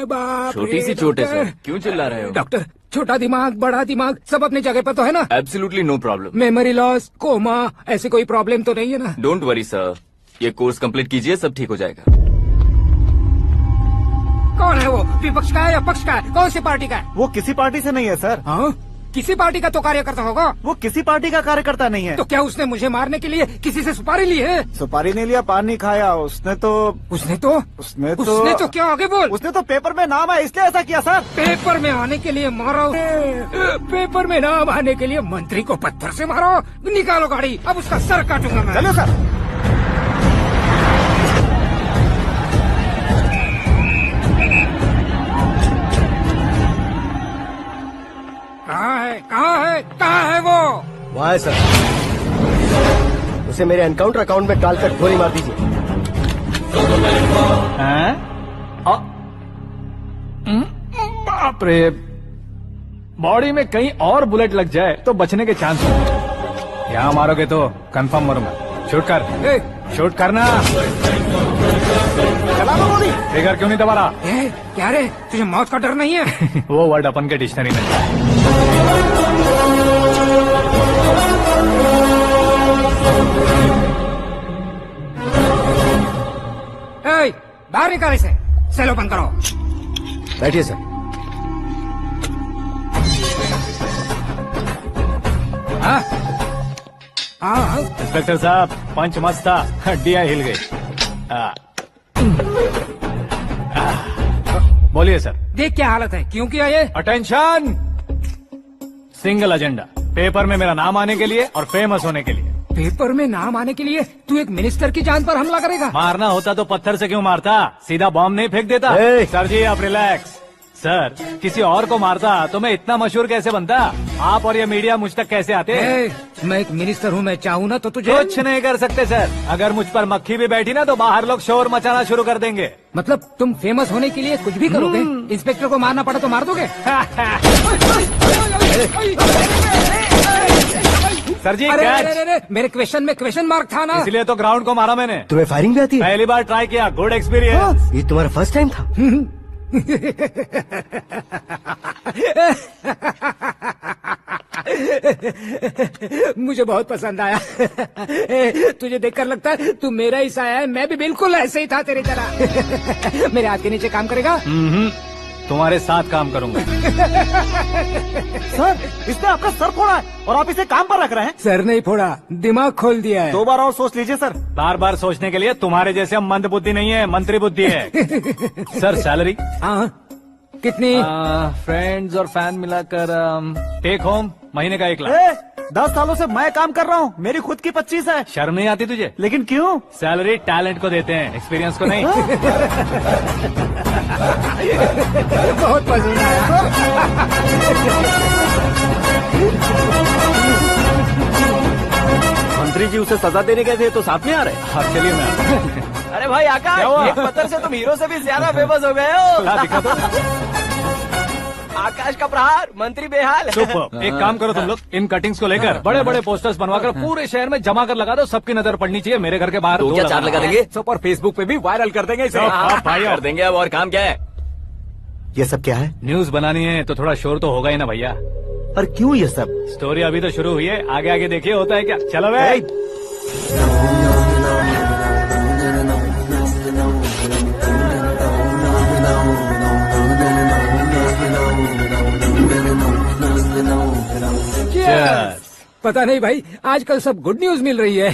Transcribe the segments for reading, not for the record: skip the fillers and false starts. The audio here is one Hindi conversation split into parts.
बाप छोटी सी चोट है सर, क्यों चिल्ला रहे हो? डॉक्टर, छोटा दिमाग बड़ा दिमाग सब अपनी जगह पर तो है ना? Absolutely no problem. Memory loss, coma, ऐसी कोई प्रॉब्लम तो नहीं है ना? डोंट वरी सर, ये कोर्स कंप्लीट कीजिए, सब ठीक हो जाएगा। कौन है वो? विपक्ष का है या पक्ष का है? कौन सी पार्टी का है? वो किसी पार्टी से नहीं है सर। हाँ? किसी पार्टी का तो कार्यकर्ता होगा। वो किसी पार्टी का कार्यकर्ता नहीं है। तो क्या उसने मुझे मारने के लिए किसी से सुपारी ली है? सुपारी नहीं लिया, पान नहीं खाया। उसने तो क्या आगे बोल? उसने तो पेपर में नाम है इसलिए ऐसा किया सर। पेपर में आने के लिए मारो? पेपर में नाम आने के लिए मंत्री को पत्थर से मारो? निकालो गाड़ी, अब उसका सर काटूंगा मैं। चलो सर। कहाँ है वो? वहाँ है सर। उसे मेरे एनकाउंटर अकाउंट में डालकर गोली मार दीजिए। बाप रे, बॉडी में कहीं और बुलेट लग जाए तो बचने के चांस होंगे। यहाँ मारोगे तो कंफर्म मरूंगा। शूट कर, शूट करना। चला दो गोली। फिगर क्यों नहीं दबा रहा? क्या रे, तुझे मौत का डर नहीं है? वो वर्ड अपन के डिक्शनरी में है। बाहर निकाल इसे। सेल ओपन करो। बैठिए सर। हाँ इंस्पेक्टर साहब, पंच मस्त था, हड्डियां हिल गई। बोलिए सर। देख क्या हालत है, क्यों किया ये? अटेंशन, सिंगल एजेंडा, पेपर में मेरा नाम आने के लिए और फेमस होने के लिए। पेपर में नाम आने के लिए तू एक मिनिस्टर की जान पर हमला करेगा? मारना होता तो पत्थर से क्यों मारता, सीधा बॉम्ब नहीं फेंक देता। सर जी आप रिलैक्स। सर, किसी और को मारता तो मैं इतना मशहूर कैसे बनता? आप और ये मीडिया मुझ तक कैसे आते? मैं एक मिनिस्टर हूँ, मैं चाहूँ ना तो तुझे कुछ नहीं कर सकते सर। अगर मुझ पर मक्खी भी बैठी ना तो बाहर लोग शोर मचाना शुरू कर देंगे। मतलब तुम फेमस होने के लिए कुछ भी करोगे? इंस्पेक्टर को मारना पड़ा तो मार दोगे? सर जी अरे, मेरे क्वेश्चन में क्वेश्चन मार्क था ना, इसलिए तो ग्राउंड को मारा मैंने। तुम्हें फायरिंग भी आती है? पहली बार ट्राई किया, गुड एक्सपीरियंस। ये तुम्हारा फर्स्ट टाइम था? मुझे बहुत पसंद आया। तुझे देखकर लगता है तू मेरा ही साया है। मैं भी बिल्कुल ऐसे ही था तेरी तरह। मेरे हाथ के नीचे काम करेगा? तुम्हारे साथ काम करूंगा। सर, इसने आपका सर फोड़ा है और आप इसे काम पर रख रहे हैं। सर नहीं फोड़ा, दिमाग खोल दिया है। 2 बार और सोच लीजिए सर। बार बार सोचने के लिए तुम्हारे जैसे मंद बुद्धि नहीं है, मंत्री बुद्धि है। Sir salary? हाँ, कितनी? फ्रेंड्स और फैन मिलाकर टेक होम महीने का 1 लाख। 10 सालों से मैं काम कर रहा हूँ, मेरी खुद की 25 है। शर्म नहीं आती तुझे? लेकिन क्यों? सैलरी टैलेंट को देते हैं, एक्सपीरियंस को नहीं। बहुत पसंद आया। मंत्री जी उसे सजा देने गए थे तो साथ में आ रहे? हाँ चलिए मैं। अरे भाई आकाश, एक पत्थर से तुम हीरो से भी ज्यादा फेमस हो गए हो। दिखा दो। आकाश का प्रहार, मंत्री बेहाल। चुप। एक काम करो तुम लोग, इन कटिंग्स को लेकर बड़े बड़े पोस्टर्स बनवाकर पूरे शहर में जमा कर लगा दो। सबकी नजर पड़नी चाहिए। मेरे घर के बाहर तो क्या 4 लगा देंगे? सब और फेसबुक पे भी वायरल कर देंगे इसे। भाई कर देंगे। अब और काम क्या है? ये सब क्या है? न्यूज बनानी है तो थोड़ा शोर तो होगा ही ना भैया। पर क्यों ये सब? स्टोरी अभी तो शुरू हुई है, आगे आगे देखिए होता है क्या। चलो भाई। पता नहीं भाई, आजकल सब गुड न्यूज मिल रही है।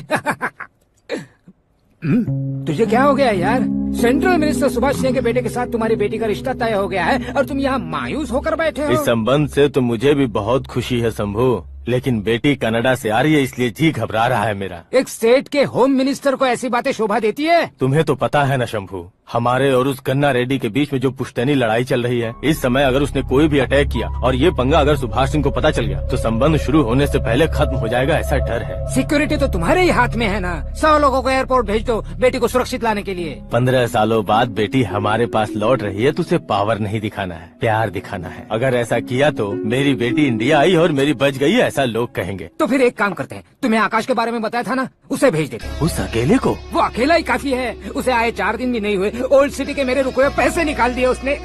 तुझे क्या हो गया यार? सेंट्रल मिनिस्टर सुभाष सिंह के बेटे के साथ तुम्हारी बेटी का रिश्ता तय हो गया है और तुम यहाँ मायूस होकर बैठे हो। इस संबंध से तो मुझे भी बहुत खुशी है शंभू, लेकिन बेटी कनाडा से आ रही है इसलिए जी घबरा रहा है मेरा। एक स्टेट के होम मिनिस्टर को ऐसी बातें शोभा देती है? तुम्हें तो पता है ना शंभू, हमारे और उस गन्ना रेड्डी के बीच में जो पुश्तैनी लड़ाई चल रही है, इस समय अगर उसने कोई भी अटैक किया और ये पंगा अगर सुभाष सिंह को पता चल गया तो संबंध शुरू होने से पहले खत्म हो जाएगा, ऐसा डर है। सिक्योरिटी तो तुम्हारे ही हाथ में है ना। 100 लोगों को एयरपोर्ट भेज दो बेटी को सुरक्षित लाने के लिए। 15 सालों बाद बेटी हमारे पास लौट रही है तो उसे पावर नहीं दिखाना है, प्यार दिखाना है। अगर ऐसा किया तो मेरी बेटी इंडिया आई और मेरी बच गई, ऐसा लोग कहेंगे। तो फिर एक काम करते हैं, तुम्हें आकाश के बारे में बताया था ना, उसे भेज देते हैं। उस अकेले को? वो अकेला ही काफी है। उसे आए 4 दिन भी नहीं हुए ओल्ड सिटी के मेरे रुके हुए पैसे निकाल दिए उसने।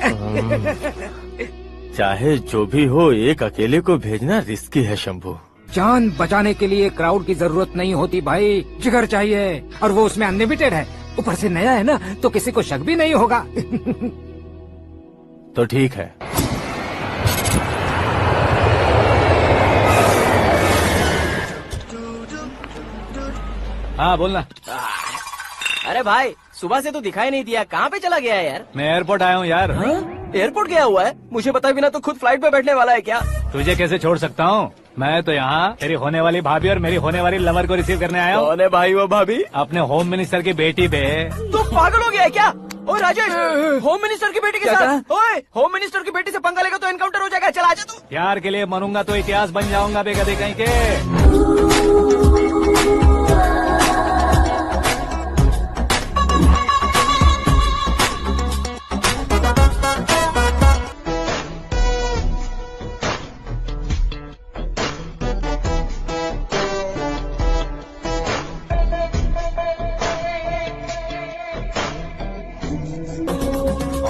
चाहे जो भी हो, एक अकेले को भेजना रिस्की है शंभू। जान बचाने के लिए क्राउड की जरूरत नहीं होती भाई, जिगर चाहिए, और वो उसमें अनलिमिटेड है। ऊपर से नया है ना, तो किसी को शक भी नहीं होगा। तो ठीक है। हाँ बोलना। अरे भाई, सुबह से तो दिखाई नहीं दिया, कहाँ पे चला गया है यार? मैं एयरपोर्ट आया हूँ यार। एयरपोर्ट गया हुआ है? मुझे बताए बिना तो खुद फ्लाइट पे बैठने वाला है क्या? तुझे कैसे छोड़ सकता हूँ? मैं तो यहाँ तेरी होने वाली भाभी और मेरी होने वाली लवर को रिसीव करने आया हूँ। कौन है भाई वो भाभी? अपने होम मिनिस्टर की बेटी पे। तू पागल हो गया है क्या? ओए राजेश, होम मिनिस्टर की बेटी के क्या साथ? ओए, होम मिनिस्टर की बेटी से पंगा लेगा तो एनकाउंटर हो जाएगा। चल आजा तू। प्यार के लिए मरूंगा तो इतिहास बन जाऊंगा बेगदे कहीं के।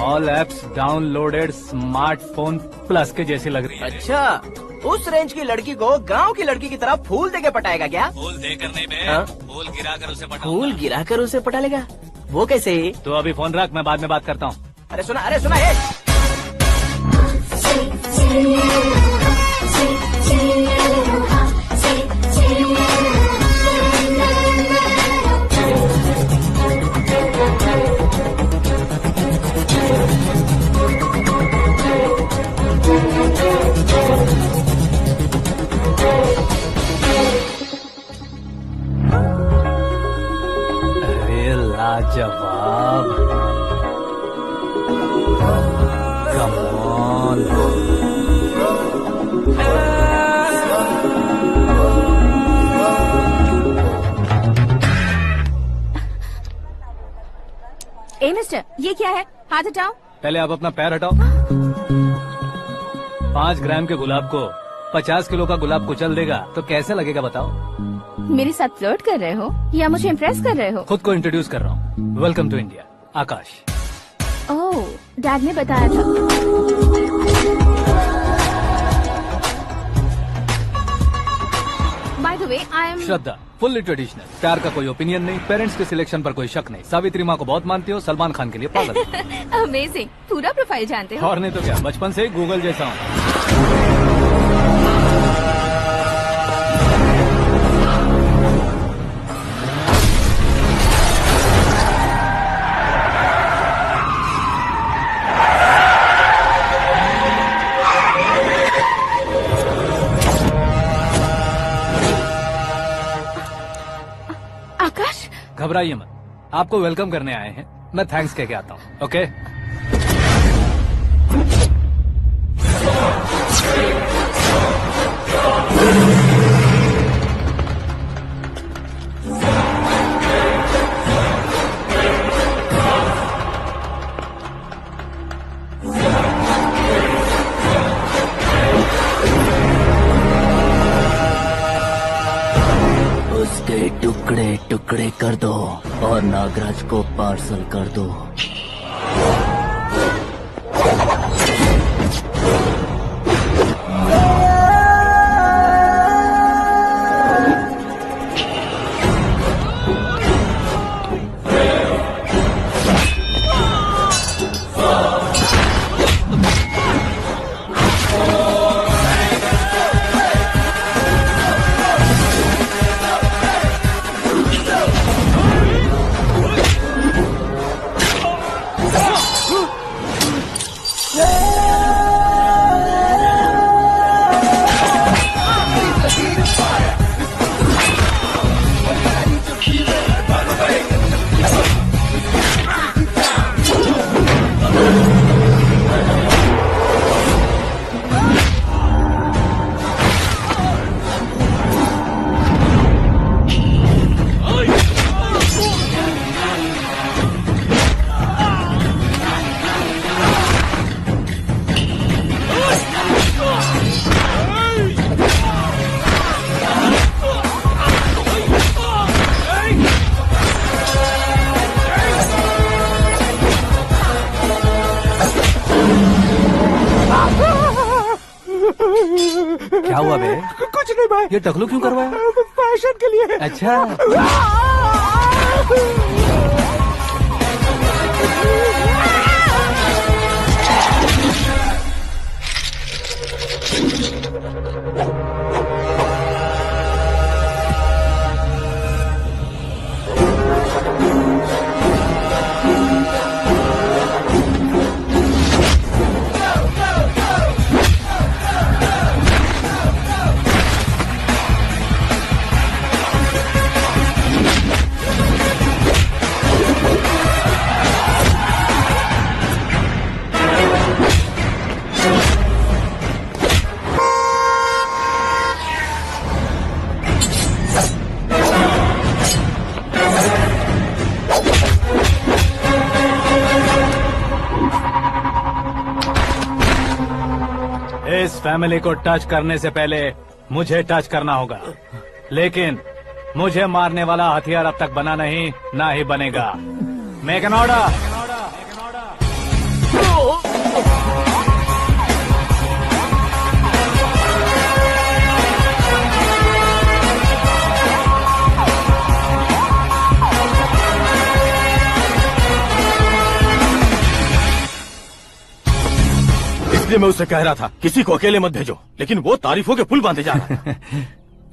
All apps downloaded smartphone plus के जैसी लग रही है। अच्छा, उस रेंज की लड़की को गांव की लड़की की तरह फूल देके पटाएगा क्या? फूल देकर नहीं बे, हाँ? फूल गिराकर उसे पटा। फूल गिराकर उसे पटा लेगा? वो कैसे? तो अभी फोन रख, मैं बाद में बात करता हूँ। अरे सुना ये। अरे लाजवाब, कम ऑन। ए मिस्टर, ये क्या है? हाथ हटाओ। पहले आप अपना पैर हटाओ। 5 ग्राम के गुलाब को 50 किलो का गुलाब कुचल देगा तो कैसे लगेगा बताओ? मेरे साथ फ्लर्ट कर रहे हो या मुझे इम्प्रेस कर रहे हो? खुद को इंट्रोड्यूस कर रहा हूँ। Welcome to India, Aakash. Oh, dad ने बताया था। By the way, I am Shraddha, fully traditional. प्यार का कोई ओपिनियन नहीं, पेरेंट्स के सिलेक्शन पर कोई शक नहीं। सावित्री माँ को बहुत मानती हो, सलमान खान के लिए पागल हो। अमेजिंग, पूरा प्रोफाइल जानते हो। और नहीं तो क्या, बचपन से ही गूगल जैसा हूँ। आकाश, घबराइए मत, आपको वेलकम करने आए हैं। मैं थैंक्स कह के आता हूँ। ओके? उसके टुकड़े टुकड़े कर दो और नागराज को पार्सल कर दो। कुछ नहीं भाई, ये टकलू क्यों करवाया? फैशन के लिए। अच्छा, इस फैमिली को टच करने से पहले मुझे टच करना होगा, लेकिन मुझे मारने वाला हथियार अब तक बना नहीं, ना ही बनेगा। Make an order. इसलिए मैं उससे कह रहा था किसी को अकेले मत भेजो, लेकिन वो तारीफों के पुल बांधे जा रहा है।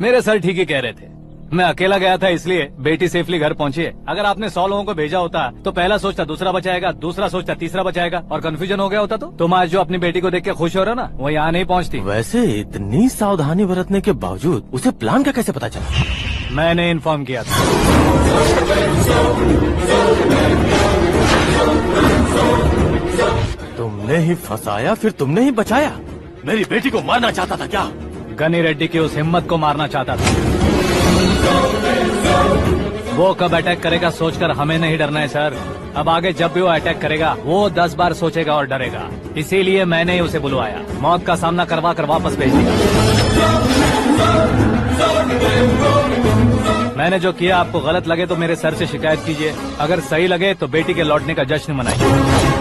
मेरे सर ठीक ही कह रहे थे। मैं अकेला गया था इसलिए बेटी सेफली घर पहुंची है। अगर आपने 100 लोगों को भेजा होता तो पहला सोचता दूसरा बचाएगा, दूसरा सोचता तीसरा बचाएगा, और कंफ्यूजन हो गया होता तो तुम आज जो अपनी बेटी को देख के खुश हो रहे हो ना, वो यहाँ नहीं पहुंचती। वैसे इतनी सावधानी बरतने के बावजूद उसे प्लान का कैसे पता चला? मैंने इन्फॉर्म किया था। तुमने ही फंसाया, फिर तुमने ही बचाया। मेरी बेटी को मारना चाहता था क्या? गनी रेड्डी की उस हिम्मत को मारना चाहता था। वो कब अटैक करेगा सोचकर हमें नहीं डरना है सर। अब आगे जब भी वो अटैक करेगा वो 10 बार सोचेगा और डरेगा। इसीलिए मैंने ही उसे बुलवाया, मौत का सामना करवा कर वापस भेज दिया। मैंने जो किया आपको गलत लगे तो मेरे सर से शिकायत कीजिए, अगर सही लगे तो बेटी के लौटने का जश्न मनाइए।